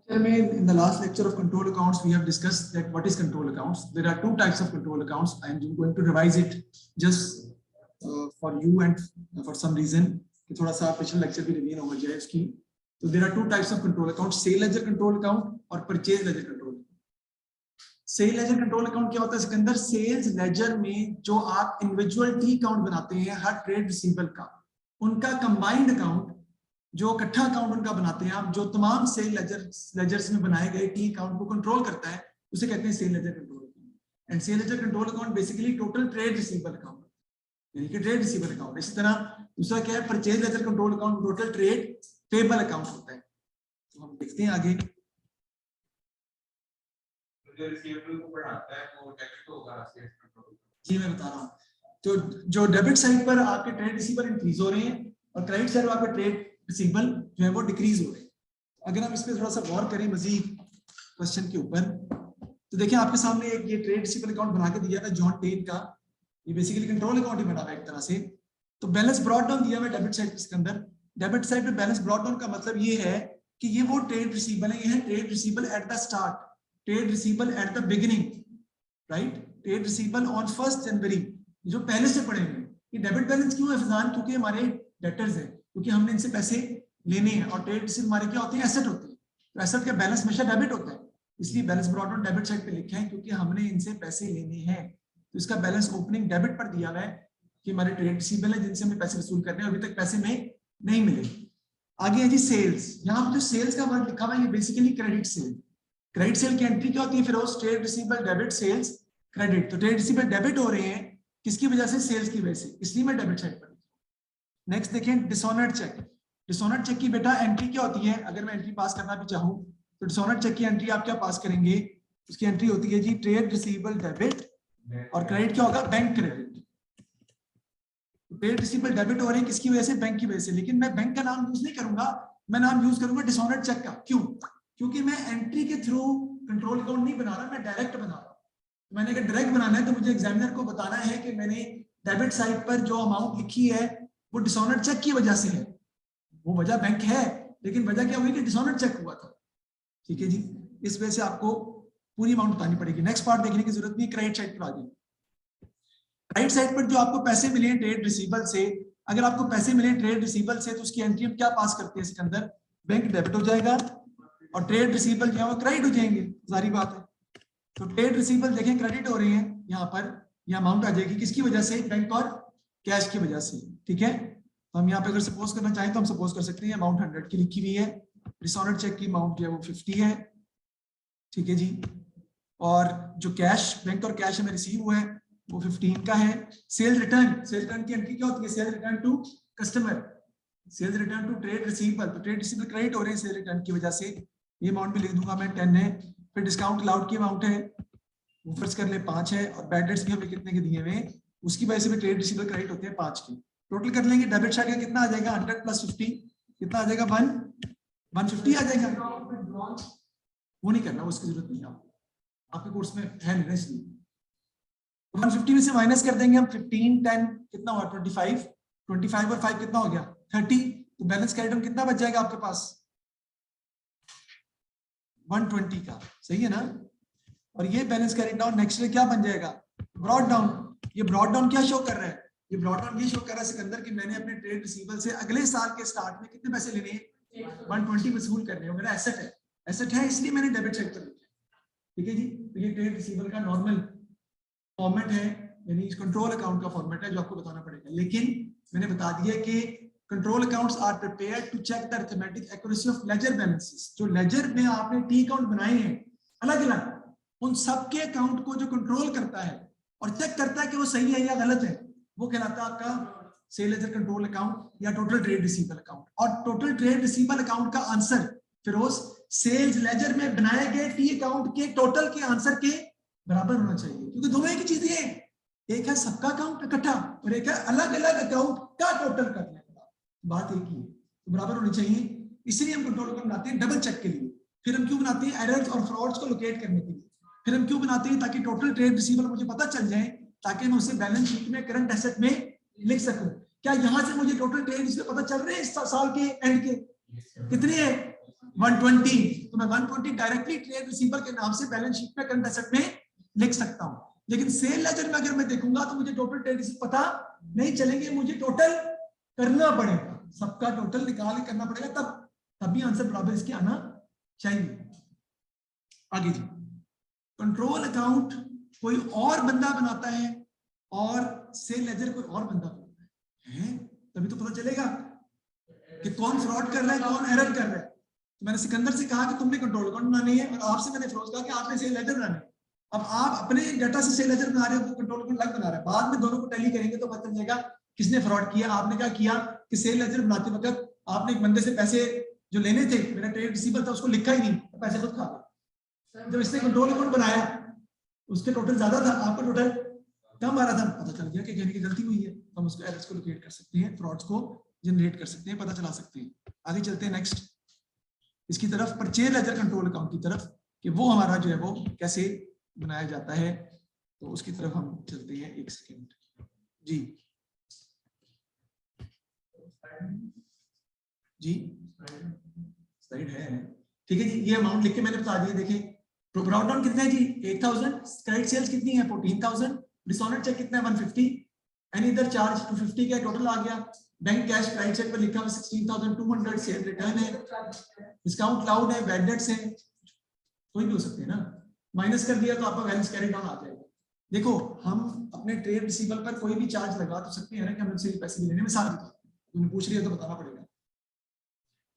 In the last lecture of control accounts, we have discussed that what is control accounts. There are two types of control accounts. I am going to revise it just for you and for some reason. कि थोड़ा सा पिछले lecture भी revision हो जाए इसकी. So there are two types of control accounts: sale ledger control account और purchase ledger control account. Sale ledger control account क्या होता है सिकंदर? सेल्स लेजर में जो आप इंडिविजुअल टी अकाउंट बनाते हैं हर ट्रेड रिसीवेबल का, उनका कंबाइंड अकाउंट, जो इकट्ठा अकाउंट उनका बनाते हैं आप, जो तमाम सेल लेजर्स में बनाए गए टी अकाउंट को कंट्रोल करता है, उसे कहते हैं sale ledger control account. And sale ledger control account basically total trade receivable account, यानी कि ट्रेड रिसीवेबल अकाउंट. इसी तरह दूसरा क्या है? Purchase laser control account total trade payable account होता है. तो हम देखते हैं आगे. जो रिसीवेबल को बढ़ाता है वो डेबिट होगा सेल्स कंट्रोल. जी मैं बता रहा हूँ. तो जो डेबिट साइड पर आपके ट्रेड रिसीवेबल इंक्रीज हो रहे हैं और क्रेडिट साइड पर आपके ट्रेड रिसीवेबल जो है वो डिक्रीज हो रहे हैं. अगर हम इस पे थोड़ा सा गौर करें मजीद क्वेश्चन के ऊपर, तो देखिए आपके सामने एक ये ट्रेड रिसीवेबल अकाउंट बना के दिया है जॉन टेन का. ये बेसिकली कंट्रोल अकाउंट ही बना हुआ है एक तरह से. तो बैलेंस ब्रॉट डाउन दिया हुआ है डेबिट साइड के अंदर. डेबिट साइड पे बैलेंस ब्रॉट डाउन का मतलब ये है कि ये वो ट्रेड रिसीवेबल है, ये है trade receivable at the start, trade receivable at the beginning, right. Trade receivable on 1 जनवरी, जो पहले से पड़े हुए. ये डेबिट बैलेंस क्यों है फैजान? क्योंकि हमारे डेटर्स हैं, क्योंकि हमने इनसे पैसे लेने हैं और ट्रेड रिसीव हमारे क्या होते हैं? एसेट होते हैं. तो एसेट का बैलेंस हमेशा डेबिट होता है, इसलिए balance brought down debit side पे लिखा है क्योंकि हमने इनसे पैसे लेने हैं. तो इसका बैलेंस ओपनिंग डेबिट पर दिया हुआ है कि हमारे ट्रेड रिसीवेबल है जिनसे हमें पैसे वसूल करने हैं, अभी तक पैसे में नहीं मिले. आगे है जी सेल्स. यहाँ पर जो सेल्स का वर्ड लिखा हुआ है ये basically credit sale. Credit sale की एंट्री क्या होती है? फिर trade receivable debit sales credit. तो ट्रेड रिसीवेबल डेबिट हो रहे हैं किसकी वजह से? सेल्स की वजह से, इसलिए मैं डेबिट साइड पर. नेक्स्ट देखें डिसऑनर्ड चेक. डिसऑनर्ड चेक की बेटा एंट्री क्या होती है? अगर मैं एंट्री पास करना भी चाहूँ तो डिसऑनर्ड चेक की एंट्री आप क्या पास करेंगे? उसकी एंट्री होती है जी ट्रेड रिसीवेबल डेबिट और क्रेडिट क्या होगा? Bank credit. Trade receivable debit हो रहे हैं किसकी वजह से? बैंक की वजह से. लेकिन मैं बैंक का नाम यूज नहीं करूंगा, मैं नाम यूज करूंगा डिसऑनर्ड चेक का. क्यों? क्योंकि मैं एंट्री के थ्रू कंट्रोल अकाउंट नहीं बना रहा, मैं डायरेक्ट बना रहा हूँ. मैंने अगर डायरेक्ट बनाना है तो मुझे एग्जामिनर को बताना है कि मैंने डेबिट साइड पर जो अमाउंट लिखी है वो डिसऑनर्ड चेक की वजह से है. वो वजह बैंक है लेकिन वजह क्या हुई कि डिसऑनर्ड चेक हुआ था. ठीक है जी, इस वजह से आपको पूरी अमाउंट बतानी पड़ेगी. नेक्स्ट पार्ट देखने की जरूरत नहीं. क्रेडिट साइड पर आ जाए. क्रेडिट साइड पर जो आपको पैसे मिले हैं ट्रेड रिसीवेबल से, अगर आपको पैसे मिले ट्रेड रिसीवेबल से तो उसकी एंट्री हम क्या पास करते हैं? इसके अंदर बैंक डेबिट हो जाएगा और ट्रेड रिसीवेबल जो है वो क्रेडिट हो जाएंगे. सारी बात है. तो ट्रेड रिसीवेबल देखें क्रेडिट हो रहे हैं, यहाँ पर यह अमाउंट आ जाएगी किसकी वजह से? बैंक और कैश की वजह से. ठीक है, तो हम यहाँ पे अगर सपोज करना चाहें तो हम सपोज कर सकते हैं अमाउंट 100 की लिखी हुई है, डिसऑनर्ड चेक की अमाउंट जो है वो 50 है. ठीक है जी, और जो कैश बैंक और कैश हमें रिसीव हुआ है वो 15 का है. सेल रिटर्न की एंट्री क्या होती है? Sale return to customer, sale return to trade receivable. तो ट्रेड रिसीवेबल क्रेडिट हो रहे हैं सेल रिटर्न की वजह से. ये अमाउंट भी लिख दूंगा मैं, 10 है. फिर डिस्काउंट अलाउड की अमाउंट है वो फर्ज कर ले 5 है, और बैड डेट्स भी हमें कितने के दिए हुए, उसकी वजह से भी ट्रेड रिसीवेबल क्रेडिट होते हैं 5 के. टोटल कर लेंगे डेबिट साइड का कितना आ जाएगा? 100 प्लस 50 कितना आ जाएगा? 150 आ जाएगा. वो नहीं करना, उसकी जरूरत नहीं है आपके कोर्स में है नहीं, इसलिए 150 में से माइनस कर देंगे हम. 15 10 कितना हुआ? 25 और 5 कितना हो गया? 30. तो बैलेंस कैरिड कितना बच जाएगा आपके पास? 120 का. सही है ना? और ये balance carried down next day क्या बन जाएगा? Brought down. ये ब्रॉट डाउन क्या शो कर रहा है? ये ब्रॉट डाउन ये शो कर रहा है सिकंदर कि मैंने अपने ट्रेड रिसीवेबल से अगले साल के स्टार्ट में कितने पैसे लेने हैं? 120 वसूल करने हैं. मेरा एसेट है, इसलिए मैंने डेबिट साइड पर लिखा. ठीक है जी, तो ये ट्रेड रिसीवेबल का नॉर्मल फॉर्मेट है, यानी इस कंट्रोल अकाउंट का फॉर्मेट है जो आपको बताना पड़ेगा. लेकिन मैंने बता दिया कि control accounts are prepared to check the arithmetic accuracy of ledger balances. जो लेजर में आपने टी अकाउंट बनाए हैं अलग अलग, उन सबके अकाउंट को जो कंट्रोल करता है और चेक करता है कि वो सही है या गलत है, वो कहलाता है आपका सेल लेजर कंट्रोल अकाउंट या टोटल ट्रेड रिसीवेबल अकाउंट. और टोटल ट्रेड रिसीवेबल अकाउंट का आंसर फिरोज सेल्स लेजर में बनाए गए टी अकाउंट के टोटल के आंसर के बराबर होना चाहिए, क्योंकि दोनों एक ही चीज है. एक है सबका अकाउंट इकट्ठा और एक है अलग अलग अकाउंट का टोटल करने का. बात एक ही है, तो बराबर होनी चाहिए. इसलिए हम कंट्रोल अकाउंट बनाते हैं डबल चेक के लिए. फिर हम क्यों बनाते हैं? एरर्स और फ्रॉड्स को लोकेट करने के लिए. फिर हम क्यों बनाते हैं? ताकि टोटल ट्रेड रिसीवेबल मुझे पता चल जाए, ताकि मैं उसे बैलेंस शीट में करंट एसेट में लिख सकूं. क्या यहां से मुझे टोटल ट्रेड रिसीवेबल पता चल रहे हैं इस साल के एंड के कितने है? 120, तो मैं 120 डायरेक्टली ट्रेड रिसीवर के नाम से बैलेंस शीट में करंट एसेट में लिख सकता हूं। लेकिन सेल लेजर में अगर मैं देखूंगा तो मुझे टोटल ट्रेड रिसीव पता नहीं चलेंगे, मुझे टोटल करना पड़ेगा, सबका टोटल निकाल के करना पड़ेगा, तब भी आंसर बराबर इसके आना चाहिए। आगे जी, कंट्रोल अकाउंट कोई और बंदा बनाता है और सेल लेजर कोई और बंदा बनाता है, तभी तो पता चलेगा कि कौन फ्रॉड कर रहा है, कौन एरर कर रहा है। तो मैंने सिकंदर से कहा कि तुमने कंट्रोल अकाउंट बनानी है, और आपसे मैंने फिरोज कहा कि आपने सेल लेजर बनानी है। अब आप अपने डाटा से सेल लेजर बना रहे हो, वो कंट्रोल अकाउंट अलग बना रहा है, बाद में दोनों को टैली करेंगे तो पता चलेगा किसने फ्रॉड किया। आपने क्या किया कि सेल लेजर बनाते वक्त आपने एक बंदे से पैसे जो लेने थे, मेरा ट्रेड रिसीवर था, उसको लिखा ही नहीं, पैसे खुद खा गए। जब इसने कंट्रोल अकाउंट बनाया उसके टोटल ज्यादा था, आपका टोटल कम आ रहा था, पता चल गया कि कहने की गलती हुई है। हम उसको एरर्स को लोकेट कर सकते हैं, फ्रॉड्स को जनरेट कर सकते हैं, पता चला सकते हैं। आगे चलते हैं नेक्स्ट इसकी तरफ, परचेज लेजर कंट्रोल अकाउंट की तरफ, कि वो हमारा जो है वो कैसे बनाया जाता है। तो उसकी तरफ हम चलते हैं, एक सेकेंड जी जी, स्लाइड है, ठीक है जी। ये अमाउंट लिख के मैंने बता दिया। देखिए ब्राउन डाउन कितना है जी 8000, क्रेडिट सेल्स कितनी है 14000, डिसऑनर चेक कितना है 150, एनी अदर चार्ज 250 का टोटल आ गया। बैंक कैश क्रेडिट चेक पर लिखा हुआ 16200, सेल रिटर्न है, डिस्काउंट लाउड है, बैड डेट्स है, कोई भी हो सकते हैं ना, माइनस कर दिया तो आपका बैलेंस कैरी डाउन आ जाएगा। देखो हम अपने ट्रेड रिसीवर पर कोई भी चार्ज लगा तो सकते हैं ना कि हम उनसे पैसे भी लेने में साथ देते हैं, उन्हें पूछ रही है तो बताना पड़ेगा,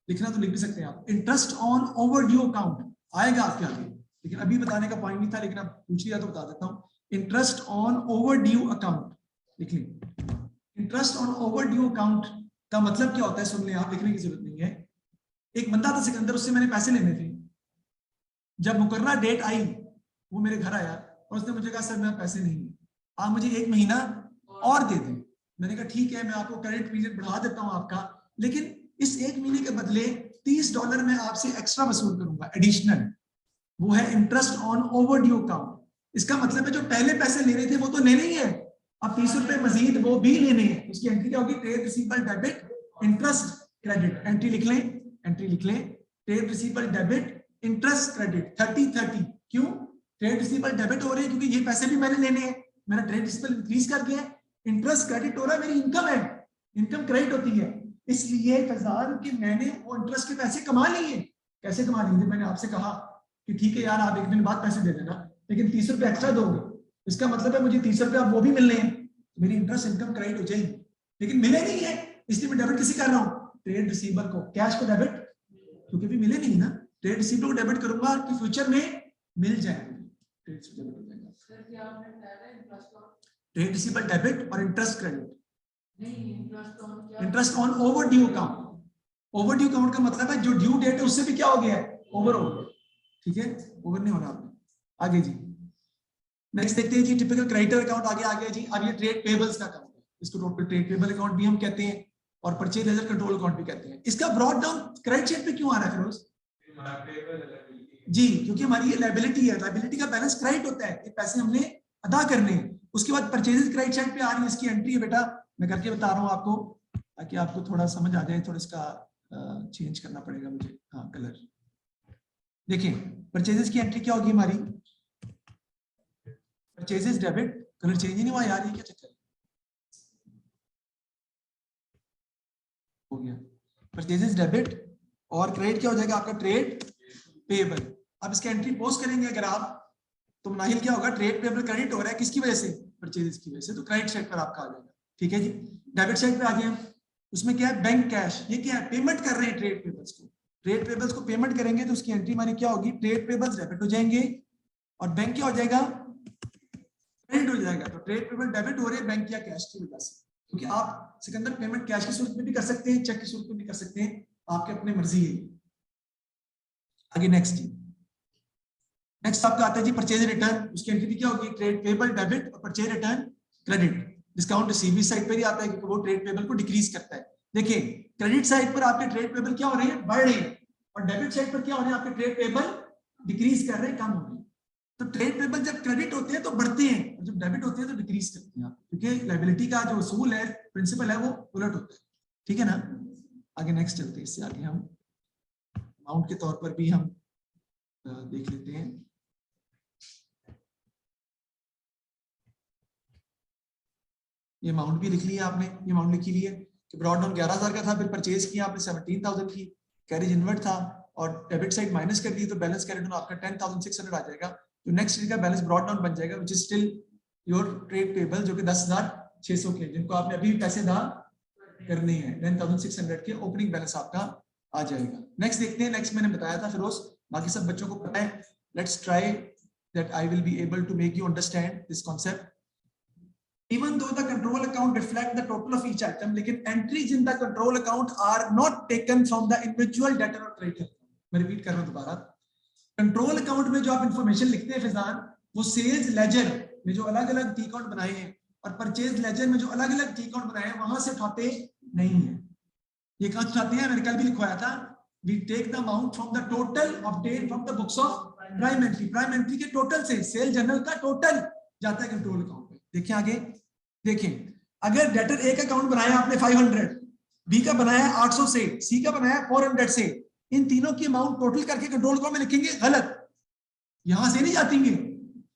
लिखना तो लिख भी सकते हैं आप। इंटरेस्ट ऑन ओवरड्यू अकाउंट आएगा आपके आगे, लेकिन अभी बताने का पॉइंट नहीं था, लेकिन अब पूछ लिया तो बता देता हूं। इंटरेस्ट ऑन ओवरड्यू अकाउंट लिख लें। इंटरेस्ट ऑन ओवरड्यू अकाउंट का मतलब क्या होता है, सुन लें आप, लिखने की जरूरत नहीं है। एक बंदा था सिकंदर, उससे मैंने पैसे लेने थे, जब मुकर्रा डेट आई वो मेरे घर आया और उसने मुझे कहा सर मेरे पैसे नहीं है, आप मुझे 1 महीना और दे दें। मैंने कहा ठीक है, मैं आपको क्रेडिट पीरियड बढ़ा देता हूं आपका, लेकिन इस 1 महीने के बदले $30 मैं आपसे एक्स्ट्रा वसूल करूंगा, एडिशनल। वो है इंटरेस्ट ऑन ओवरड्यू अकाउंट। इसका मतलब है जो पहले पैसे ले रहे थे वो तो लेने ही है, अब 30 रुपए मजीद वो भी लेने हैं। उसकी एंट्री क्या होगी, trade receivable debit interest credit. Entry लिख लें, एंट्री लिख लें, trade receivable debit interest credit 30-30। क्यों ट्रेड रिसीवेबल डेबिट हो रहे हैं, क्योंकि ये पैसे भी मैंने लेने हैं, मेरा ट्रेड रिसीवेबल इंक्रीज कर गया है। इंटरेस्ट क्रेडिट हो रहा है, मेरी इनकम है, इनकम क्रेडिट होती है, इसलिए फैजान कि मैंने वो इंटरेस्ट के पैसे कमा लिए। कैसे कमा लिए, मैंने आपसे कहा कि ठीक है यार आप 1 दिन बाद पैसे दे देना, लेकिन 30 रुपए एक्स्ट्रा दोगे, इसका मतलब है मुझे 30 रुपए आप वो भी मिलने हैं, मेरी इंटरेस्ट इनकम क्रेडिट हो जाएगी, लेकिन मिले नहीं है, इसलिए मैं डेबिट किसी कर रहा हूँ, ट्रेड रिसीवर को। कैश को डेबिट, क्योंकि भी मिले नहीं ना, ट्रेड रिसीवर को डेबिट करूंगा कि फ्यूचर में मिल जाएंगे, ट्रेड डेबिट हो जाएगा। ट्रेड रिसीवर डेबिट और interest credit, interest on overdue account. Overdue account का मतलब है जो ड्यू डेट है उससे भी क्या हो गया है, ओवर हो गया, ठीक है, ओवर नहीं होना आपने। आगे जी नेक्स्ट देखते हैं जी, टिपिकल क्रेडिटर अकाउंट आगे आ गया जी। अब ये ट्रेड पेबल्स का अकाउंट है, इसको टोटल ट्रेड पेबल अकाउंट भी हम कहते हैं और परचेज लेजर कंट्रोल अकाउंट भी कहते हैं। इसका ब्रॉड डाउन क्रेडिट शीट पे क्यों आ रहा है फिरोज जी, क्योंकि हमारी ये लायबिलिटी है, लायबिलिटी का बैलेंस क्रेडिट होता है, ये पैसे हमने अदा करने हैं। उसके बाद परचेजेस क्रेडिट शीट पे आ रही है, इसकी एंट्री है बेटा, मैं करके बता रहा हूँ आपको ताकि आपको थोड़ा समझ आ जाए। थोड़ा इसका चेंज करना पड़ेगा मुझे, हाँ कलर। देखिए परचेजेस की एंट्री क्या होगी हमारी, परचेजेस डेबिट, कलर चेंज ही नहीं हुआ यार, ये क्या चक्कर हो गया। परचेजेस डेबिट और क्रेडिट क्या हो जाएगा आपका, ट्रेड पेबल। अब इसकी एंट्री पोस्ट करेंगे अगर आप, तो नाहिल क्या होगा, ट्रेड पेबल क्रेडिट हो रहा है किसकी वजह से, परचेजेस की वजह से, तो क्रेडिट साइड पर आपका आ जाएगा, ठीक है जी। डेबिट साइड पे आ गए, उसमें क्या है, बैंक कैश, ये क्या है, पेमेंट कर रहे हैं ट्रेड पेबल्स को, ट्रेड पेबल्स को पेमेंट करेंगे तो उसकी एंट्री हमारी क्या होगी, ट्रेड पेबल्स डेबिट हो जाएंगे और बैंक क्या हो जाएगा, क्रेडिट हो जाएगा। तो ट्रेड पेबल डेबिट हो रहे हैं बैंक या कैश की वजह से, क्योंकि आप सिकंदर पेमेंट कैश की सूरत में भी कर सकते हैं, चेक की सूरत में भी कर सकते हैं, आपके अपने मर्जी है। आगे नेक्स्ट जी, नेक्स्ट आपका आता है जी परचेज रिटर्न। उसकी एंट्री क्या होगी, ट्रेड पेबल डेबिट और purchase return credit. Discount receive side पर ही आता है क्योंकि वो ट्रेड पेबल को डिक्रीज करता है। देखिए क्रेडिट साइड पर आपके ट्रेड पेबल क्या हो रहे हैं, बढ़ रहे हैं, और डेबिट साइड पर क्या हो रहे हैं, आपके ट्रेड पेबल डिक्रीज कर रहे हैं, कम हो रहे हैं। तो ट्रेड पेबल जब क्रेडिट होते हैं तो बढ़ते हैं, और जब डेबिट होते हैं तो डिक्रीज करते हैं, क्योंकि लायबिलिटी का जो असूल है, प्रिंसिपल है, वो उलट होता है, ठीक है ना। आगे नेक्स्ट चलते हैं, इससे आगे हम अमाउंट के तौर पर भी हम देख लेते हैं। ये अमाउंट भी लिख लिया आपने, ये अमाउंट लिखी ली है कि ब्रॉड डाउन 11,000 का था, फिर परचेज किया आपने 17,000 की, कैरेज इनवर्ट था और डेबिट साइड माइनस कर दी तो बैलेंस कैरेज डाउन आपका 10,600 आ जाएगा। तो नेक्स्ट ईयर का बैलेंस ब्रॉड डाउन बन जाएगा which is still your trade payable, जो कि 10,600 के, जिनको आपने अभी पैसे दान करने हैं। 10,600 के ओपनिंग बैलेंस आपका आ जाएगा। नेक्स्ट देखते हैं। नेक्स्ट मैंने बताया था फिरोज, बाकी सब बच्चों को पता है। Let's try that I will be able to make you understand this concept. Even though the control account reflect the total of each item, लेकिन entries in the control account are not taken from the individual debtor or creditor। मैं repeat कर रहा हूं दोबारा। Control account में जो आप information लिखते हैं फैजान, वो सेल्स लेजर में जो अलग अलग टी अकाउंट बनाए हैं और परचेज लेजर में जो अलग अलग टी अकाउंट बनाए हैं वहां से उठाते नहीं है। ये कहां उठाते हैं? मैंने कल भी लिखवाया था, we take the amount from the total obtained from the books of prime entry। Prime entry के टोटल से सेल जनरल का टोटल जाता है कंट्रोल अकाउंट में। देखिए आगे, देखें अगर डेटर ए का अकाउंट बनाया आपने 500, बी का बनाया 800 से, सी का बनाया 400 से, इन तीनों की अमाउंट टोटल करके कंट्रोल अकाउंट में लिखेंगे, गलत। यहां से नहीं जाती है,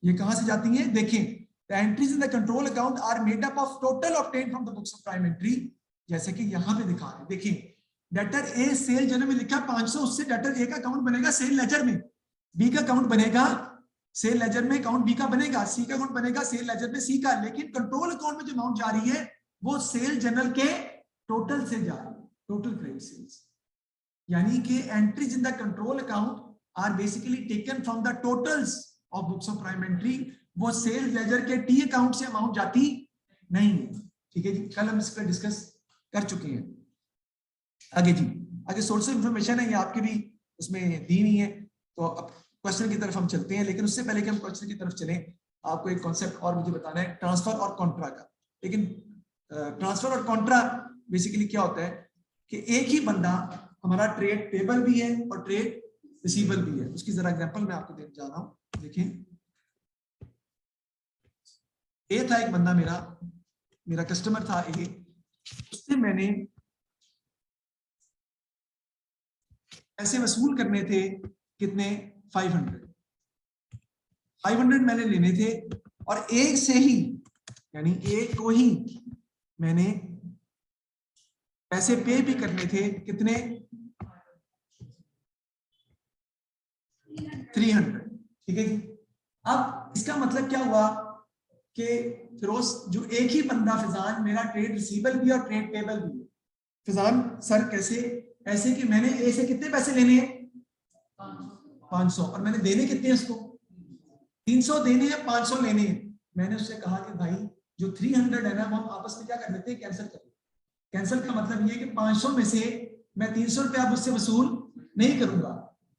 ये कहां से जाती है? देखें, the entries in the control account are made up of total obtained from the books of prime entry, जैसे कि यहां पे दिखा रहे हैं। देखिए डेटर ए सेल जनरल में लिखा 500, उससे डेटर ए का अकाउंट बनेगा सेल लेजर में, बी का अकाउंट बनेगा सेल लेजर में, अकाउंट बी का बनेगा, सी का अकाउंट बनेगा सेल लेजर में सी का, लेकिन कंट्रोल अकाउंट में जो अमाउंट जा रही है वो सेल जनरल के टोटल से जा रही है, टोटल क्रेडिट सेल्स। यानी कि entries in the control account are basically taken from the totals of books of prime entry, वो सेल लेजर के टी अकाउंट से अमाउंट जाती नहीं है। ठीक है जी, कल हम इस पर डिस्कस कर चुके हैं। आगे जी, आगे सोर्स ऑफ इंफॉर्मेशन है, ये आपके भी उसमें दी नहीं है, तो अब क्वेश्चन की तरफ हम चलते हैं। लेकिन उससे पहले कि हम क्वेश्चन की तरफ चलें, आपको एक कॉन्सेप्ट और मुझे बताना है ट्रांसफर और कॉन्ट्रा का। लेकिन ट्रांसफर और कॉन्ट्रा बेसिकली क्या होता है कि एक ही बंदा हमारा ट्रेड पेबल भी है और ट्रेड रिसीवेबल भी है। उसकी जरा एग्जांपल मैं आपको देने जा रहा हूं। देखिए, ए था एक बंदा, मेरा कस्टमर था ए, उससे मैंने पैसे वसूल करने थे, कितने? 500 मैंने लेने थे और एक से ही, यानी एक को ही मैंने पैसे पे भी करने थे, कितने? 300। ठीक है जी। अब इसका मतलब क्या हुआ कि फिरोज जो एक ही बंदा फिजान मेरा ट्रेड रिसीवेबल भी और ट्रेड पेबल भी है। फिजान सर कैसे? ऐसे कि मैंने ए से कितने पैसे लेने हैं? 500, और मैंने देने कितने हैं उसको? 300 देने हैं, 500 लेने हैं। मैंने उससे कहा कि भाई जो 300 है ना, वो हम आपस में क्या कर लेते हैं, कैंसिल कर लेते। कैंसिल का मतलब ये है कि 500 में से मैं 300 रुपया मुझसे वसूल नहीं करूंगा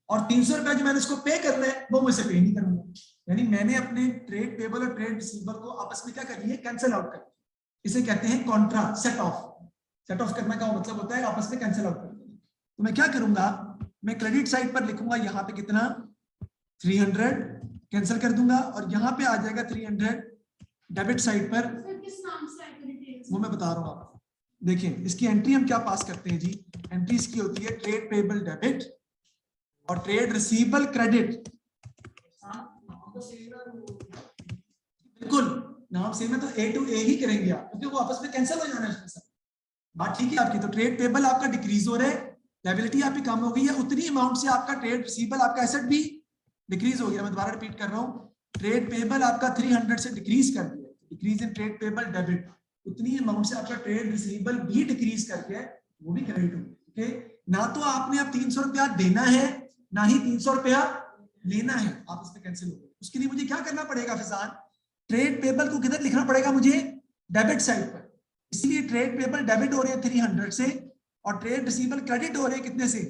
और 300 रुपया जो मैंने उसको पे करना है वो मुझसे पे नहीं करूंगा। यानी मैंने अपने ट्रेड पेबल और ट्रेड रिसीवेबल को आपस में क्या कर लिया, कैंसिल आउट कर लिया। इसे कहते हैं Contra, set of. Set of करना का मतलब होता है आपस में कैंसिल आउट कर देना। तो मैं क्या करूंगा, मैं क्रेडिट साइड पर लिखूंगा यहाँ पे कितना? 300, कैंसिल कर दूंगा और यहाँ पे आ जाएगा 300। डेबिट साइड पर वो मैं बता रहा हूँ आपको। देखिए इसकी एंट्री हम क्या पास करते हैं जी, एंट्री इसकी होती है ट्रेड पेबल डेबिट और ट्रेड रिसीवेबल क्रेडिट। बिल्कुल नाम सेम है, तो ए टू ए ही करेंगे आप, क्योंकि वो आपस में कैंसिल हो जाना है। बात ठीक है आपकी। तो ट्रेड पेबल आपका डिक्रीज हो रहा है, लायबिलिटी आपकी कम हो गई है, उतनी अमाउंट से आपका ट्रेड रिसीवेबल, आपका एसेट भी डिक्रीज हो गया। मैं दोबारा रिपीट कर रहा हूँ, ट्रेड पेबल आपका 300 से डिक्रीज कर दिया, decrease in trade payable debit, उतनी अमाउंट से आपका ट्रेड रिसीवेबल भी डिक्रीज करके वो भी क्रेडिट हो गया। ना तो आपने अब 300 रुपया देना है, ना ही 300 रुपया लेना है, आप इसमें कैंसिल हो गए। उसके लिए मुझे क्या करना पड़ेगा फिजान, ट्रेड पेबल को किधर लिखना पड़ेगा मुझे? डेबिट साइड पर। इसलिए ट्रेड पेबल डेबिट हो रहे हैं 300 से और ट्रेड रिसीवेबल क्रेडिट हो रहे हैं कितने से?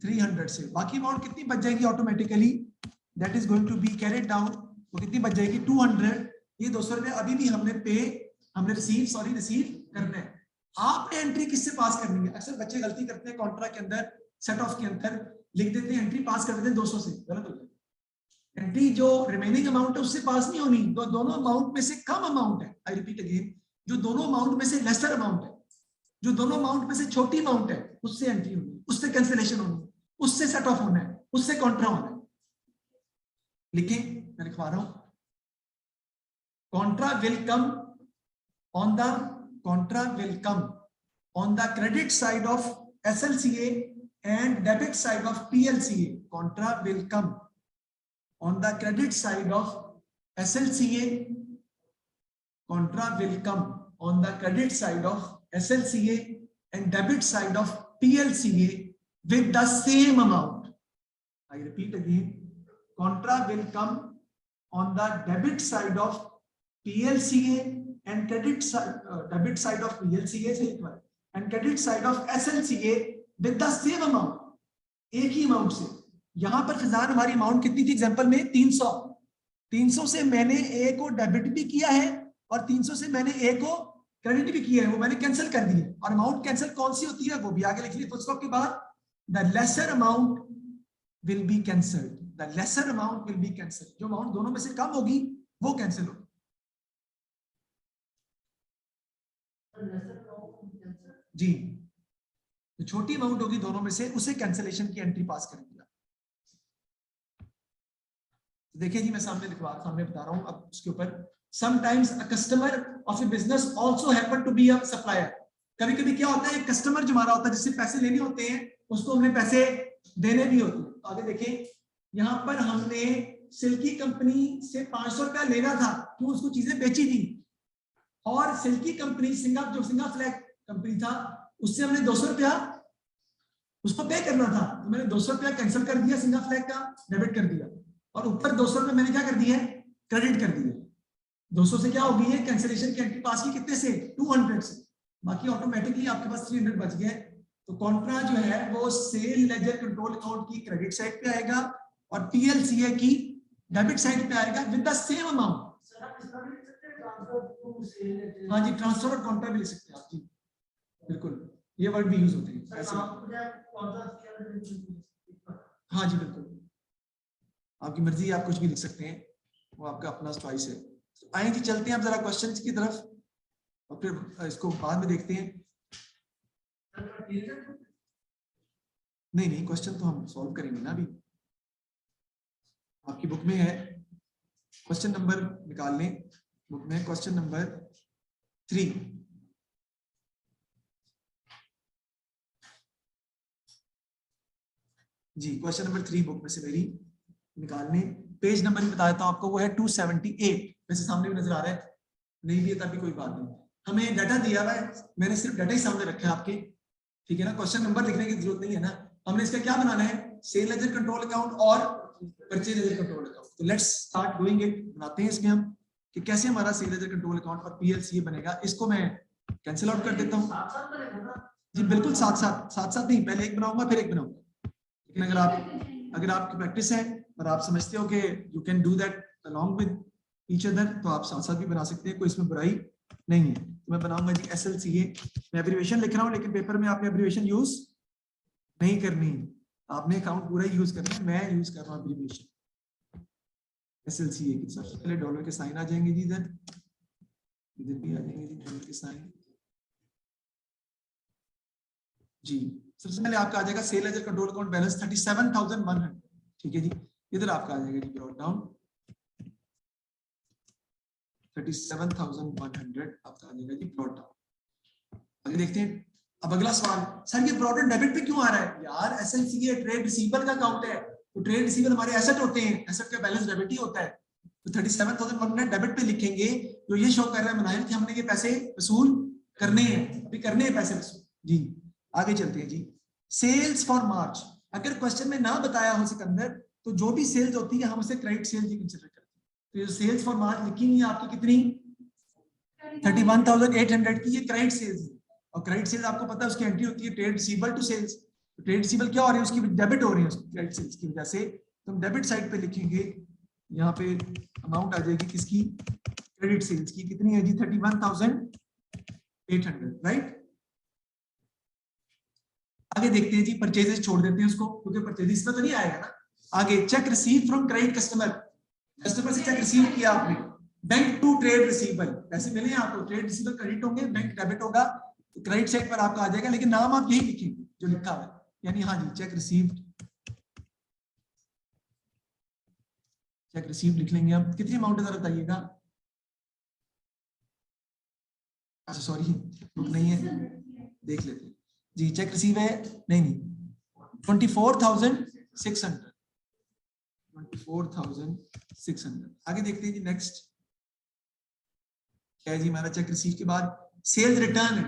300 से। बाकी अमाउंट कितनी बच जाएगी automatically? That is going to be carried down. वो कितनी बच जाएगी? 200। ये 200 रुपए अभी भी हमने रिसीव करना है। आपने एंट्री किससे पास करनी है? अक्सर बच्चे गलती करते हैं, कॉन्ट्रैक्ट के अंदर सेट ऑफ के अंदर लिख देते हैं एंट्री पास कर देते हैं 200 से, गलत होता है। एंट्री जो रिमेनिंग अमाउंट है उससे पास नहीं होनी, दोनों अमाउंट में से कम अमाउंट है। आई रिपीट अगेन, जो दोनों अमाउंट में से लेसर अमाउंट है, जो दोनों अमाउंट में से छोटी अमाउंट है, उससे एंट्री होनी, उससे कैंसिलेशन होनी। उससे सेट ऑफ होना है, उससे कॉन्ट्रा होना है। लिखें, मैं लिखवा रहा हूं, Contra will come on the credit side of SLCA and debit side of PLCA. Contra will come on the credit side of SLCA. Contra will come on the credit side of SLCA and debit side of PLCA with the same amount. I repeat again. Contra will come on the debit side of PLCA and debit side of PLCA and credit side of SLCA with the same amount. एक ही amount से। यहां पर फिजान हमारी amount कितनी थी example में 300 से मैंने ए को डेबिट भी किया है और 300 से मैंने ए को क्रेडिट भी किया है, वो मैंने कैंसिल कर दिया। और अमाउंट कैंसिल कौन सी होती है वो भी आगे लिख लीजिए फुल स्टॉप के बाद, the lesser amount will be cancelled. The lesser amount will be cancelled, जो अमाउंट दोनों में से कम होगी वो कैंसिल होगी। जी, जो छोटी अमाउंट होगी दोनों में से उसे कैंसिलेशन की एंट्री पास करेंगे। देखिए जी, मैं सामने बता रहा हूं अब उसके ऊपर। Sometimes a customer of a business also happen to be a supplier. कभी कभी क्या होता है, एक कस्टमर जो हमारा होता है जिससे पैसे लेने होते हैं उसको हमने पैसे देने भी होते हैं। तो आगे देखें, यहां पर हमने सिल्की कंपनी से 500 रुपया लेना था, क्यों, उसको चीजें बेची थी, और सिल्की कंपनी जो सिंगा फ्लैग कंपनी था उससे हमने 200 रुपया उसको पे करना था, तो मैंने 200 रुपया कैंसिल कर दिया, सिंगा फ्लैग का डेबिट कर दिया, और ऊपर 200 रुपये मैंने क्या कर दिया, क्रेडिट कर दिया। 200 से क्या हो गई है, कैंसिलेशन की एंट्री पास की कितने से, 200 से, बाकी ऑटोमेटिकली आपके पास 300 बच गए। तो कॉन्ट्रा जो है वो सेल लेजर कंट्रोल अकाउंट की क्रेडिट साइड पे आएगा और PLCA की डेबिट साइड पे आएगा विद द सेम अमाउंट। हाँ जी, ट्रांसफर और कॉन्ट्रा भी ले सकते हैं आप जी, बिल्कुल, ये वर्ड भी यूज होते हैं ऐसे। हाँ जी बिल्कुल, आपकी मर्जी, आप कुछ भी लिख सकते हैं, वो आपका अपना चॉइस है। तो आइए जी, चलते हैं अब जरा क्वेश्चंस की तरफ और फिर इसको बाद में देखते हैं। नहीं, क्वेश्चन तो हम सॉल्व करेंगे ना अभी। आपकी बुक में है, क्वेश्चन नंबर निकाल लें, बुक में क्वेश्चन नंबर 3। जी, क्वेश्चन नंबर 3 बुक में से मेरी निकालने, पेज नंबर भी बता देता हूं आपको, वो है 278। वैसे सामने भी नजर आ रहा है, नहीं भी है तभी कोई बात नहीं, हमें डाटा दिया हुआ है, मैंने सिर्फ डाटा ही सामने रखा है आपके, ठीक है ना। क्वेश्चन नंबर लिखने की जरूरत नहीं है ना, हमने इसका क्या बनाना है, सेल लेजर कंट्रोल अकाउंट और परचेज लेजर कंट्रोल अकाउंट। तो लेट्स स्टार्ट डूइंग इट, बनाते हैं इसमें हम कि कैसे हमारा सेल लेजर कंट्रोल अकाउंट और PLCA बनेगा। इसको मैं कैंसिल आउट कर देता हूँ जी, बिल्कुल साथ नहीं, पहले एक बनाऊंगा फिर एक बनाऊंगा, लेकिन अगर आपकी प्रैक्टिस है और आप समझते हो कि you can do that along with each other, तो आप साथ भी बना सकते हैं, कोई इसमें बुराई नहीं है। तो मैं बनाऊंगा जी SLCA, मैं एब्रिविएशन लिख रहा हूं, लेकिन पेपर में आपने एब्रिविएशन यूज नहीं करनी है, आपने अकाउंट पूरा यूज करना है। मैं यूज कर रहा हूं एब्रिविएशन SLCA की। सबसे पहले डॉलर के साइन आ जाएंगे जी, इधर भी आ जाएंगे जी डॉलर के साइन जी। सबसे पहले आपका आ जाएगा sale ledger control account balance 37,100, ठीक है जी। इधर आपका आ जाएगा जी ब्रॉट डाउन 37,100 आपका आ जाएगा जी ब्रॉट डाउन। आगे देखते हैं, अब अगला सवाल, सर ये ब्रॉट डाउन डेबिट पे क्यों आ रहा है यार, SLCA ट्रेड रिसीवेबल का अकाउंट है, तो ट्रेड रिसीवेबल हमारे एसेट होते हैं, एसेट का बैलेंस डेबिट ही होता है, तो 37,100 डेबिट पे लिखेंगे, तो ये शो कर रहा है मनाहिल कि हमने ये पैसे वसूल करने हैं, अभी करने हैं पैसे वसूल जी। आगे चलते हैं जी, सेल्स फॉर मार्च, अगर क्वेश्चन में ना बताया हो सिकंदर, तो जो भी सेल्स होती है हम उसे क्रेडिट सेल्स ही कंसीडर करते हैं। तो ये सेल्स फॉर मार्च लिखी हुई है आपकी कितनी, 31,800 की, ये क्रेडिट सेल्स है, और क्रेडिट सेल्स आपको पता है उसकी एंट्री होती है trade receivable to sales. Trade receivable क्या हो रही है, उसकी डेबिट हो रही है क्रेडिट सेल्स की वजह से, तो हम डेबिट साइड पे लिखेंगे, यहाँ पे अमाउंट आ जाएगी किसकी, क्रेडिट सेल्स की, कितनी है जी 31,800, राइट। आगे देखते हैं जी, परचेजेस छोड़ देते हैं उसको, क्योंकि परचेजेस में तो नहीं आएगा ना। आगे check receive from credit customer, customer से चेक रिसीव किया आपने, बैंक टू ट्रेड रिसीवेबल, पैसे मिले आपको, ट्रेड रिसीवेबल क्रेडिट होंगे, बैंक डेबिट होगा, तो क्रेडिट साइड पर आपका आ जाएगा, लेकिन नाम आप यही लिखेंगे जो लिखा हुआ है, यानी हाँ जी चेक रिसीव्ड चेक रिसीव लिख लेंगे हम। कितनी अमाउंट है जरा बताइएगा। अच्छा सॉरी बुक नहीं है, देख लेते हैं जी। चेक रिसीव है, नहीं 24,600, 24,600। आगे देखते हैं जी नेक्स्ट क्या है जी हमारा। चेक रिसीव के बाद सेल्स रिटर्न है।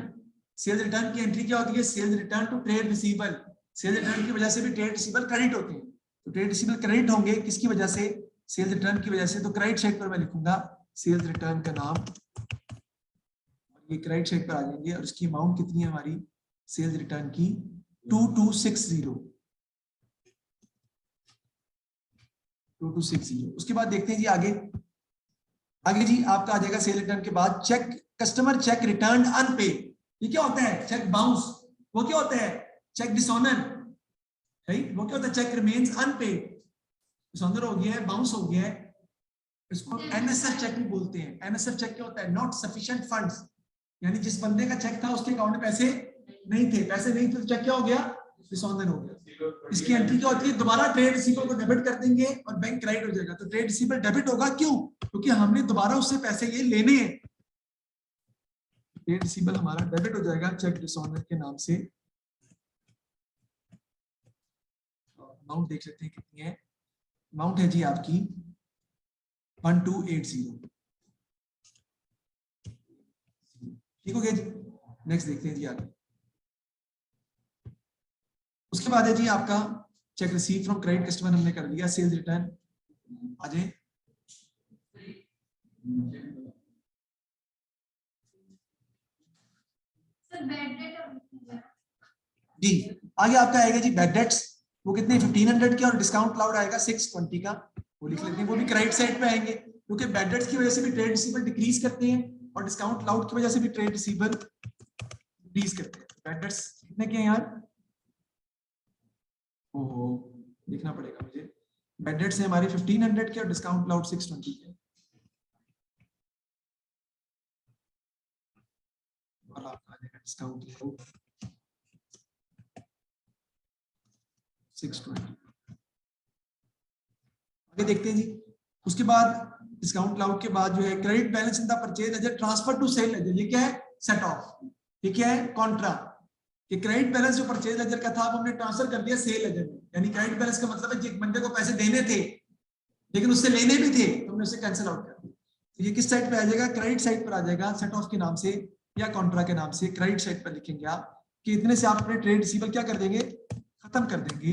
सेल्स रिटर्न की एंट्री क्या होती है, sales return to trade receivable. Sales return की वजह से भी ट्रेड रिसीवेबल क्रेडिट होते हैं, तो ट्रेड रिसीवेबल क्रेडिट होंगे किसकी वजह से, सेल्स रिटर्न की वजह से। तो क्रेडिट साइड पर मैं लिखूंगा सेल्स रिटर्न का नाम, ये क्रेडिट साइड पर आ जाएंगे। और उसकी अमाउंट कितनी है हमारी सेल्स रिटर्न की, 2260, 2260। उसके बाद देखते हैं जी आगे। आगे जी आपका आ जाएगा सेल रिटर्न के बाद cheque, customer cheque return unpaid. ये क्या होता है, चेक बाउंस। वो क्या होता है, चेक डिसऑनर, राइट। वो क्या होता है, चेक रिमेन्स अनपेड, डिसऑनर हो गया है, बाउंस हो गया है। इसको एनएसएफ चेक भी बोलते हैं। एनएसएफ चेक क्या होता है, नॉट सफिशिएंट फंड्स, यानी जिस बंदे का चेक था उसके अकाउंट में पैसे नहीं थे, तो चेक क्या हो गया, डिसऑनर हो गया। इसकी एंट्री क्या होती है, दोबारा ट्रेड रिसीवेबल को डेबिट कर देंगे और बैंक क्रेडिट हो जाएगा। तो ट्रेड रिसीवेबल डेबिट होगा, क्यों, क्योंकि हमने दोबारा उससे पैसे ये लेने हैं। ट्रेड रिसीवेबल हमारा डेबिट हो जाएगा चेक डिसऑनर के नाम से। अमाउंट देख लेते हैं कितनी है। अमाउंट है जी आपकी 1280। ठीक हो गया जी। नेक्स्ट देखते हैं जी आगे। उसके बाद है जी आपका check receive from credit customer हमने कर लिया। सेल्स रिटर्न आ जाए। जी आगे आपका आएगा जी बैड डेट्स। वो कितने 1500 के, और डिस्काउंट क्लाउड आएगा 620 का, वो लिख लेते हैं। वो भी क्रेडिट साइड पे आएंगे, क्योंकि बैड डेट्स की वजह से भी ट्रेड रिसीवेबल डिक्रीज करते हैं और डिस्काउंट क्लाउड की वजह से भी ट्रेड रिसीवेबल डिक्रीज करते हैं। बैड डेट्स कितने के हैं यार, ओहो लिखना पड़ेगा मुझे। बैड डेट्स है हमारे 1500 के और डिस्काउंट क्लाउड 620 के। और आपका आ जाएगा डिस्काउंट क्लाउड 620। आगे देखते हैं जी। उसके बाद डिस्काउंट क्लाउड के बाद जो है credit balance in the purchase ledger transfer to sale ledger. ये क्या है, सेट ऑफ। ये क्या है, कॉन्ट्रा। कि क्रेडिट बैलेंस जो परचेज लेजर का था वो हमने ट्रांसफर कर दिया सेल लेजर में। यानी क्रेडिट बैलेंस का मतलब है कि बंदे को पैसे देने थे लेकिन उससे लेने भी थे, तो हमने उसे कैंसिल आउट कर दिया। तो ये किस साइड पे आ जाएगा, क्रेडिट साइड पर आ जाएगा, सेट ऑफ के नाम से या कॉन्ट्रा के नाम से। क्रेडिट साइड पर लिखेंगे आप कि इतने से आप अपने ट्रेड रिसीवेबल क्या कर देंगे, खत्म कर देंगे।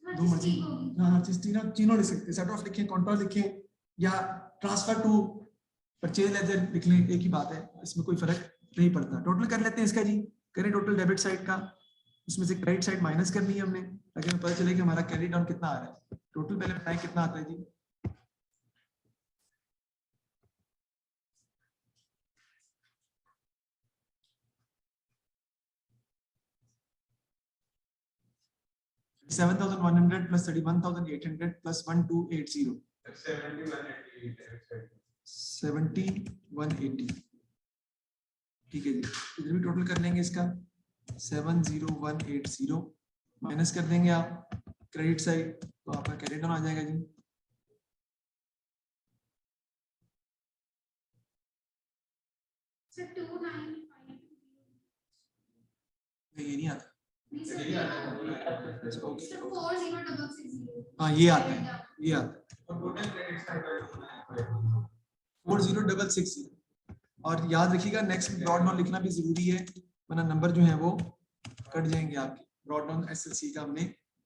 दो मर्जी, हाँ तीनों लिख सकते हैं। सेट ऑफ लिखें, कॉन्ट्रा लिखें या ट्रांसफर टू परचेज लेजर लिख लें, एक ही बात है, इसमें कोई फर्क नहीं पड़ता। टोटल कर लेते हैं इसका जी। करें टोटल डेबिट साइड का, उसमें से क्रेडिट साइड माइनस करनी है हमने, ताकि हमें पता चले कि हमारा कैरी डाउन कितना आ रहा है। टोटल पहले बताएं कितना आता है जी। $7,100 plus $31,800 plus 1280 7180। ठीक है जी, इधर भी टोटल कर लेंगे इसका 70180 माइनस कर देंगे आप क्रेडिट साइड, तो आपका क्रेडिट डाउन आ जाएगा जी। ये नहीं आता, हाँ ये आता है, ये आता है 40,660। और याद रखिएगा नेक्स्ट में ब्रॉड डाउन लिखना भी जरूरी है, वरना नंबर जो है वो कट जाएंगे आपके। ब्रॉड डाउन एसएलसी का हमने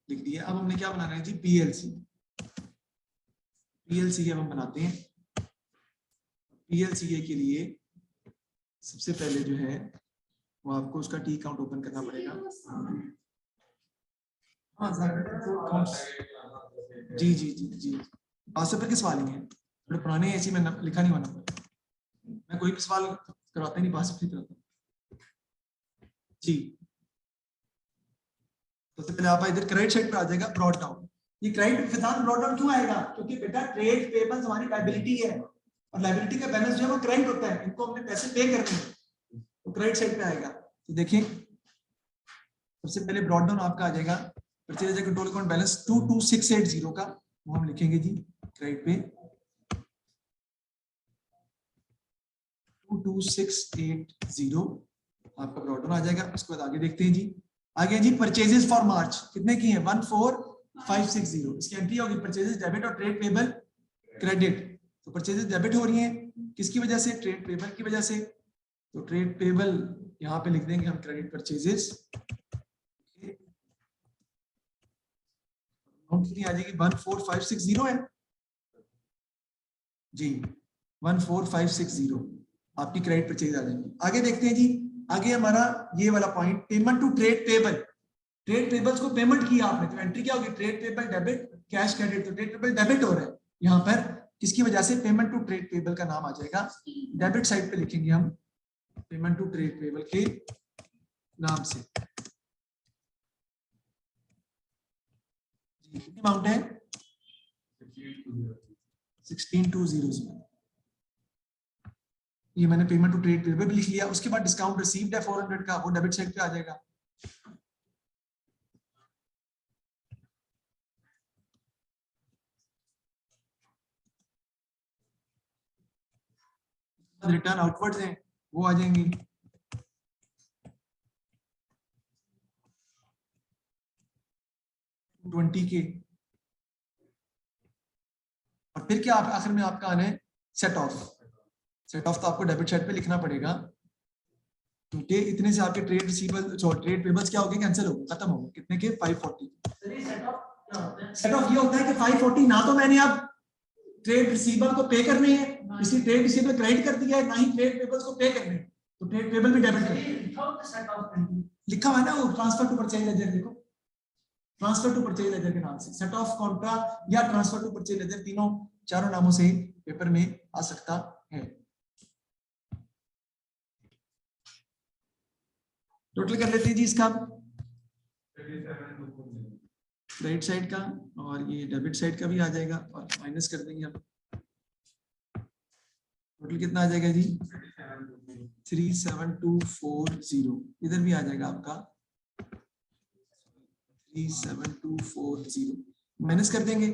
लिख दिया। अब हमने क्या बनाना है जी, पीएलसी। पीएलसी हम बनाते हैं। पीएलसी के लिए सबसे पहले जो है वो आपको उसका टी अकाउंट ओपन करना पड़ेगा। हाँ जी जी जी जी, पास पेपर के सवाल ही हैं, थोड़े पुराने ऐसे में लिखा नहीं हुआ नंबर। मैं कोई भी सवाल करवाता नहीं, पास पेपर कराता जी। तो सबसे पहले आप इधर क्रेडिट साइड पर आ जाएगा ब्रॉड डाउन। ये क्रेडिट के साथ ब्रॉड डाउन क्यों आएगा, क्योंकि बेटा ट्रेड पेबल्स हमारी लायबिलिटी है और लायबिलिटी का बैलेंस जो है वो क्रेडिट होता है, इनको हमने पैसे पे करने हैं, तो क्रेडिट साइड पे आएगा। तो देखिए सबसे पहले ब्रॉड डाउन आपका आ जाएगा परचेज कंट्रोल अकाउंट बैलेंस 22680 का वो हम लिखेंगे जी क्रेडिट पे 22680 आपका ब्रॉडन आ जाएगा। उसके बाद आगे देखते हैं जी, आगे जी परचेजेस फॉर मार्च कितने की हैं 14560। इसकी एंट्री होगी परचेजेस डेबिट और ट्रेड पेबल क्रेडिट। तो परचेजेस डेबिट हो रही हैं किसकी वजह से, ट्रेड पेबल की वजह से। तो ट्रेड पेबल यहाँ पे लिख देंगे हम क्रेडिट परचेजेस, कितनी आ जाएगी 14560 है जी 14560 आपकी क्रेडिट परचेज आ जाएंगी। आगे देखते हैं जी, आगे हमारा ये वाला point payment to trade payable. Trade payables को पेमेंट किया आपने तो एंट्री क्या होगी trade payable debit cash credit. तो ट्रेड पेबल डेबिट हो रहा है यहाँ पर किसकी वजह से, पेमेंट टू ट्रेड पेबल का नाम आ जाएगा डेबिट साइड पे लिखेंगे हम पेमेंट टू ट्रेड पेबल के नाम से। कितनी अमाउंट है 16200। ये मैंने पेमेंट टू ट्रेड पेबल भी लिख लिया। उसके बाद डिस्काउंट रिसीव्ड है 400 का, वो डेबिट साइड पे आ जाएगा। रिटर्न आउटवर्ड्स हैं वो आ जाएंगी 20 के। और फिर क्या आखिर में आपका आना है सेट ऑफ। सेट ऑफ तो आपको डेबिट साइड पे लिखना पड़ेगा क्योंकि इतने से आपके ट्रेड रिसीवेबल ट्रेड पेबल्स क्या हो गए कैंसिल हो गए, खत्म हो गए। कितने के 540। सेट ऑफ ये होता है कि 540 ना तो मैंने अब ट्रेड रिसीवेबल को पे करने हैं, इसलिए ट्रेड रिसीवेबल क्रेडिट कर दिया है, ना ही ट्रेड पेबल्स को पे करने हैं, तो ट्रेड पेबल भी डेबिट कर लिखा हुआ है ना वो ट्रांसफर टू परचेज लेजर। देखो ट्रांसफर टू परचेज लेजर के नाम से सेट ऑफ कॉन्ट्रा या ट्रांसफर टू परचेज लेजर तीनों चारों नामों से पेपर में आ सकता है। टोटल कर लेते हैं जी इसका क्रेडिट साइड का और ये डेबिट साइड का भी आ जाएगा और माइनस कर देंगे हम। टोटल कितना आ जाएगा जी 37240। इधर भी आ जाएगा आपका 37240 माइनस कर देंगे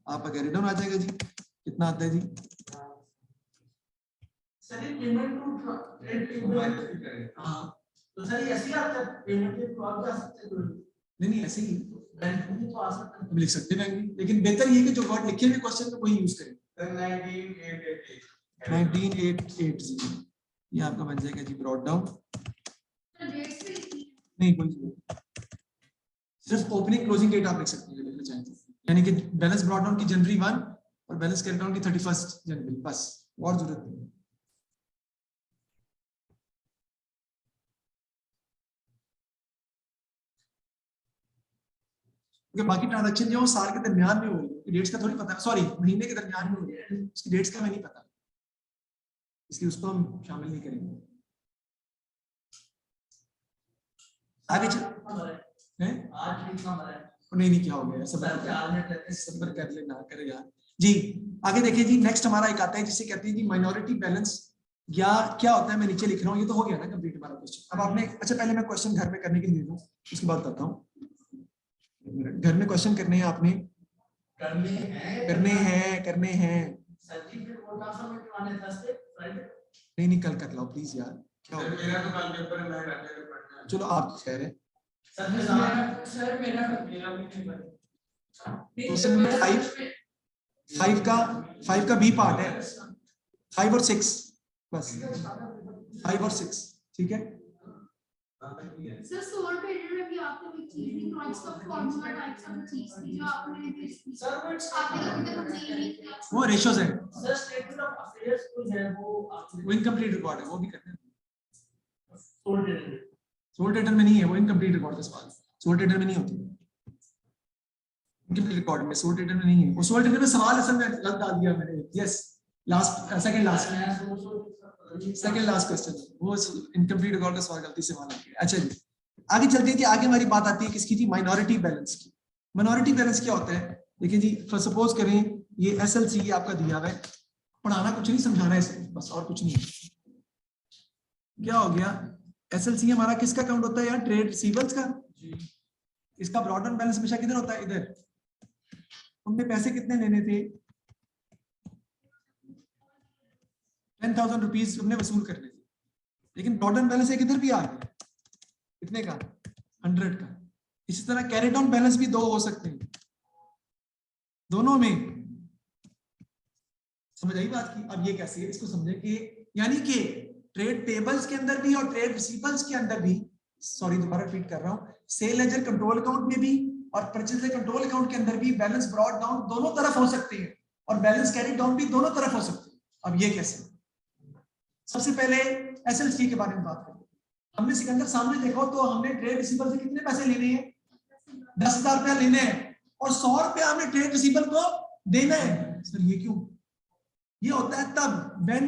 आपका कैरी डाउन आ जाएगा जी। कितना आता है जी हाँ तो सर ऐसे आता है पेमेंट के फ्रॉड जा सकते हैं नहीं ऐसे ही बैंक में तो आ सकता है लिख सकते हैं बैंक, लेकिन बेहतर ये कि जो वर्ड लिखे हुए क्वेश्चन में वही यूज करें। 19880 ये आपका बन जाएगा जी ब्रॉड डाउन। नहीं कोई सिर्फ ओपनिंग क्लोजिंग डेट आप लिख सकते हैं लिखना चाहें, यानी कि बैलेंस ब्रॉड डाउन की जनवरी 1 और बैलेंस कैरी डाउन की 31 जनवरी, बस और जरूरत नहीं। क्योंकि बाकी ट्रांजैक्शन जो साल के दरमियान में हो रही है, डेट्स का थोड़ी पता है, सॉरी महीने के दरमियान में हो रही है, उसकी डेट्स का मैं नहीं पता, इसलिए उसको हम शामिल नहीं करेंगे। आगे हैं आज कितना है नहीं क्या हो गया सबर कर ले ना करे यार जी। आगे देखिए जी नेक्स्ट हमारा एक आता है जिसे कहते हैं जी माइनॉरिटी बैलेंस या क्या होता है, मैं नीचे लिख रहा हूँ, ये तो हो गया ना कंप्लीट हमारा क्वेश्चन। अब आपने अच्छा पहले मैं क्वेश्चन घर में करने के लिए दूं उसके बाद बताता हूँ। घर में क्वेश्चन करने हैं आपने, करने हैं नहीं कल कर लो प्लीज यार, क्या हो मेरा तो कल पेपर है, मैं रख के पढ़ना है। चलो आप कह रहे हैं क्वेश्चन नंबर 5 का बी पार्ट है 5 और 6 बस 5 और 6 ठीक है। सर सोल ट्रेडर में भी आपने एक चीज दी क्रॉस का फार्मूला टाइप्स ऑफ चीज थी जो आपने सर बट आपने कभी तक हमसे ये नहीं किया। वो रेशियोज है, सर स्टेटमेंट ऑफ अफेयर्स जो है वो इनकम्प्लीट रिकॉर्ड है, वो भी करते हैं। सोल ट्रेडर सोल ट्रेडर में नहीं है, वो इनकम्प्लीट रिकॉर्ड का सवाल सोल ट्रेडर में नहीं होती, इनकम्प्लीट रिकॉर्ड में सोल ट्रेडर में नहीं है। वो सोल ट्रेडर में सवाल असल में गलत डाल दिया मैंने, yes last second last question वो इनकम्प्लीट रिकॉर्ड का सवाल गलती से वहां लग गया। अच्छा जी आगे चलते हैं जी, आगे हमारी बात आती है किसकी जी माइनॉरिटी बैलेंस की। माइनॉरिटी बैलेंस क्या होता है देखिए जी, सपोज करें ये एसएलसी आपका दिया हुआ है, पढ़ाना कुछ नहीं समझाना है सिर्फ बस और कुछ नहीं। क्या हो गया एसएलसी हमारा किसका अकाउंट होता है यार, ट्रेड रिसीवेबल्स का। इसका ब्रॉड डाउन बैलेंस हमेशा किधर होता है, इधर। तुमने पैसे कितने लेने थे, 10,000 रुपीज तुमने वसूल करने थे, लेकिन ब्रॉड डाउन बैलेंस एक इधर भी आ गया, कितने का, 100 का। इसी तरह कैरी डाउन बैलेंस भी 2 हो सकते हैं, दोनों में। समझ आई बात की? अब ये कैसे है, इसको समझे कि यानी कि ट्रेड पेबल्स के अंदर भी और ट्रेड रिसीवेबल्स के अंदर भी, सॉरी दोबारा रिपीट कर रहा हूं, सेल लेजर कंट्रोल अकाउंट में भी और परचेज कंट्रोल अकाउंट के अंदर भी बैलेंस ब्रॉड डाउन दोनों तरफ हो सकते हैं और बैलेंस कैरी डाउन भी दोनों तरफ हो सकते हैं। अब ये कैसे? सबसे पहले एसएलसी के बारे में बात करें। हमने सिकंदर सामने देखो तो हमने ट्रेड रिसीवेबल से कितने पैसे लेने हैं, 10,000 रुपया लेने हैं और 100 रुपया हमने ट्रेड रिसीवेबल को देना है। सर ये क्यों? ये होता है तब when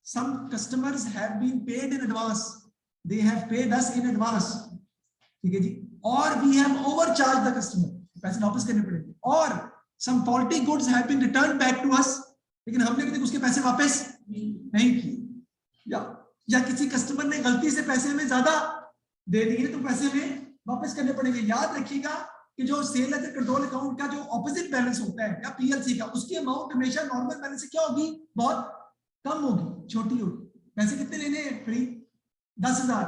some customers have been paid in advance, they have paid us in advance, ठीक है जी, और we have overcharged the customer, पैसे वापस करने पड़ेंगे, और some faulty goods have been returned back to us, लेकिन हमने भी उसके पैसे वापस नहीं किए, या किसी कस्टमर ने गलती से पैसे हमें ज्यादा दे दिए तो पैसे हमें वापस करने पड़ेंगे। याद रखिएगा कि जो सेल एंड कंट्रोल अकाउंट का जो ऑपोजिट बैलेंस होता है या पीएलसी का, उसकी अमाउंट हमेशा नॉर्मल बैलेंस से क्या होगी, बहुत कम होगी, छोटी होगी। पैसे कितने लेने हैं, फ्री 10,000,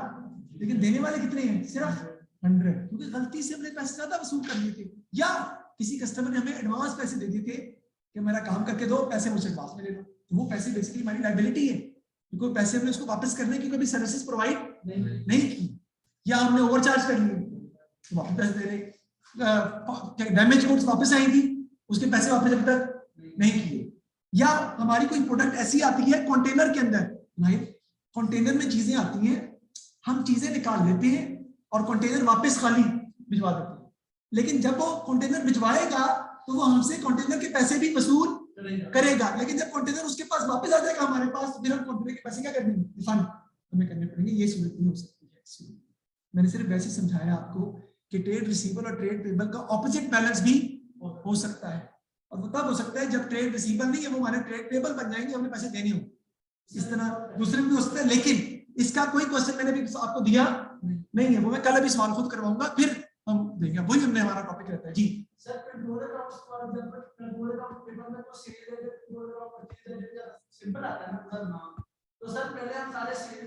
लेकिन देने वाले कितने हैं, सिर्फ 100, क्योंकि गलती से हमने पैसे ज्यादा वसूल कर लिए थे, या किसी कस्टमर ने हमें एडवांस पैसे दे दिए थे कि मेरा काम करके दो, पैसे मुझसे एडवांस में ले लो, तो वो पैसे बेसिकली हमारी लायबिलिटी है, क्योंकि पैसे हमने उसको वापस करने की कभी सर्विसेज प्रोवाइड नहीं की, या हमने ओवरचार्ज कर लिए तो वापस पैसे दे रहे, डैमेज गुड्स वापस आएंगी, उसके पैसे वापस अभी तक नहीं किए, या हमारी कोई प्रोडक्ट ऐसी आती है कंटेनर के अंदर, कंटेनर में चीजें आती हैं, हम चीजें निकाल लेते हैं और कंटेनर वापस खाली भिजवा देते हैं, लेकिन जब वो कंटेनर भिजवाएगा तो वो हमसे कंटेनर के पैसे भी वसूल करेगा, लेकिन जब कंटेनर उसके पास वापस आ जाएगा हमारे पास, तो फिर हम कंटेनर के पैसे क्या करने रिफंड हमें करने पड़ेंगे। ये सूरत नहीं हो सकती है। मैंने सिर्फ वैसे समझाया आपको कि ट्रेड रिसीवेबल और ट्रेड पेबल का ऑपोजिट बैलेंस भी हो सकता है, और वो तब हो सकता है जब ट्रेड रिसीवेबल नहीं है वो हमारे ट्रेड पेबल बन जाएंगे, हमने पैसे देने हो, इस तरह दूसरे भी हो सकता है, लेकिन इसका कोई क्वेश्चन मैंने भी आपको दिया नहीं है, वो मैं कल अभी सवाल खुद करवाऊंगा, फिर हम देंगे, वही हमने हमारा टॉपिक रहता है जी। सर कंट्रोल अकाउंट्स पर जब कंट्रोल अकाउंट पेपर में तो sale ledger control account purchase ledger simple आता है ना सर नाम, तो सर पहले हम सारे सेल